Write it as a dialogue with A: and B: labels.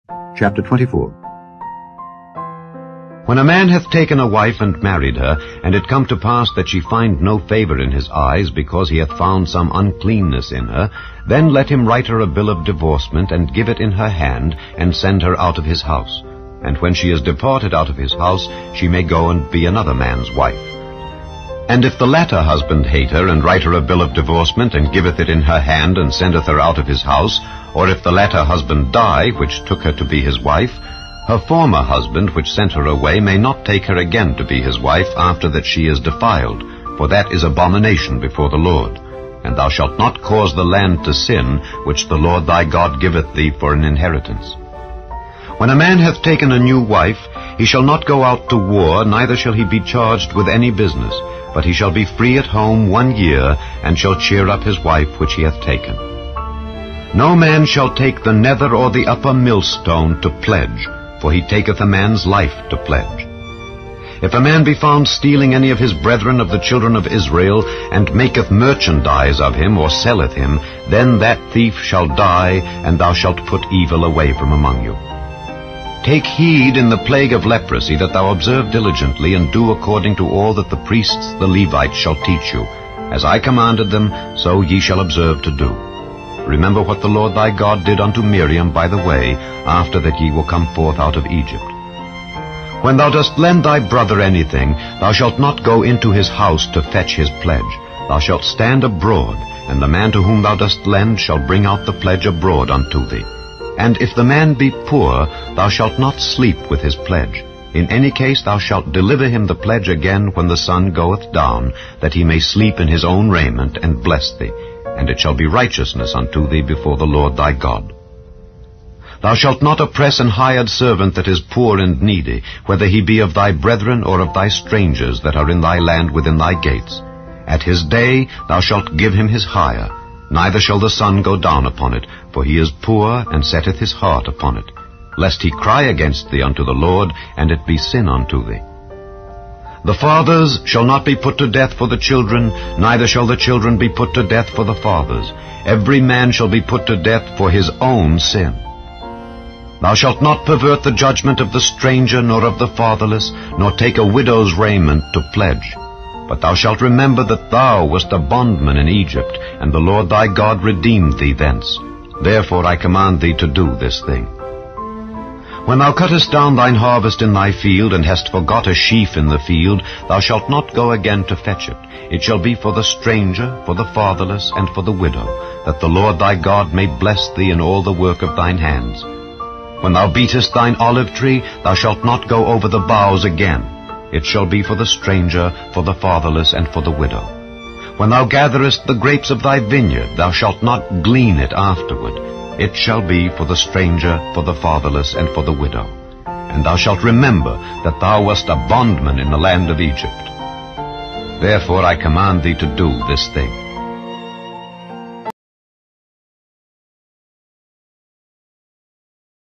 A: Chapter 24.
B: When a man hath taken a wife and married her, and it come to pass that she find no favor in his eyes, because he hath found some uncleanness in her, then let him write her a bill of divorcement, and give it in her hand, and send her out of his house. And when she is departed out of his house, she may go and be another man's wife. And if the latter husband hate her, and write her a bill of divorcement, and giveth it in her hand, and sendeth her out of his house, or if the latter husband die, which took her to be his wife, her former husband, which sent her away, may not take her again to be his wife after that she is defiled, for that is abomination before the Lord. And thou shalt not cause the land to sin, which the Lord thy God giveth thee for an inheritance. When a man hath taken a new wife, he shall not go out to war, neither shall he be charged with any business, but he shall be free at home 1 year, and shall cheer up his wife which he hath taken. No man shall take the nether or the upper millstone to pledge, for he taketh a man's life to pledge. If a man be found stealing any of his brethren of the children of Israel, and maketh merchandise of him, or selleth him, then that thief shall die, and thou shalt put evil away from among you. Take heed in the plague of leprosy, that thou observe diligently, and do according to all that the priests the Levites shall teach you. As I commanded them, so ye shall observe to do. Remember what the Lord thy God did unto Miriam by the way, after that ye were come forth out of Egypt. When thou dost lend thy brother anything, thou shalt not go into his house to fetch his pledge. Thou shalt stand abroad, and the man to whom thou dost lend shall bring out the pledge abroad unto thee. And if the man be poor, thou shalt not sleep with his pledge. In any case thou shalt deliver him the pledge again when the sun goeth down, that he may sleep in his own raiment, and bless thee. And it shall be righteousness unto thee before the Lord thy God. Thou shalt not oppress an hired servant that is poor and needy, whether he be of thy brethren or of thy strangers that are in thy land within thy gates. At his day thou shalt give him his hire, neither shall the sun go down upon it, for he is poor, and setteth his heart upon it, lest he cry against thee unto the Lord, and it be sin unto thee. The fathers shall not be put to death for the children, neither shall the children be put to death for the fathers. Every man shall be put to death for his own sin. Thou shalt not pervert the judgment of the stranger, nor of the fatherless, nor take a widow's raiment to pledge. But thou shalt remember that thou wast a bondman in Egypt, and the Lord thy God redeemed thee thence. Therefore I command thee to do this thing. When thou cuttest down thine harvest in thy field, and hast forgot a sheaf in the field, thou shalt not go again to fetch it. It shall be for the stranger, for the fatherless, and for the widow, that the Lord thy God may bless thee in all the work of thine hands. When thou beatest thine olive tree, thou shalt not go over the boughs again. It shall be for the stranger, for the fatherless, and for the widow. When thou gatherest the grapes of thy vineyard, thou shalt not glean it afterward. It shall be for the stranger, for the fatherless, and for the widow. And thou shalt remember that thou wast a bondman in the land of Egypt. Therefore I command thee to do this thing.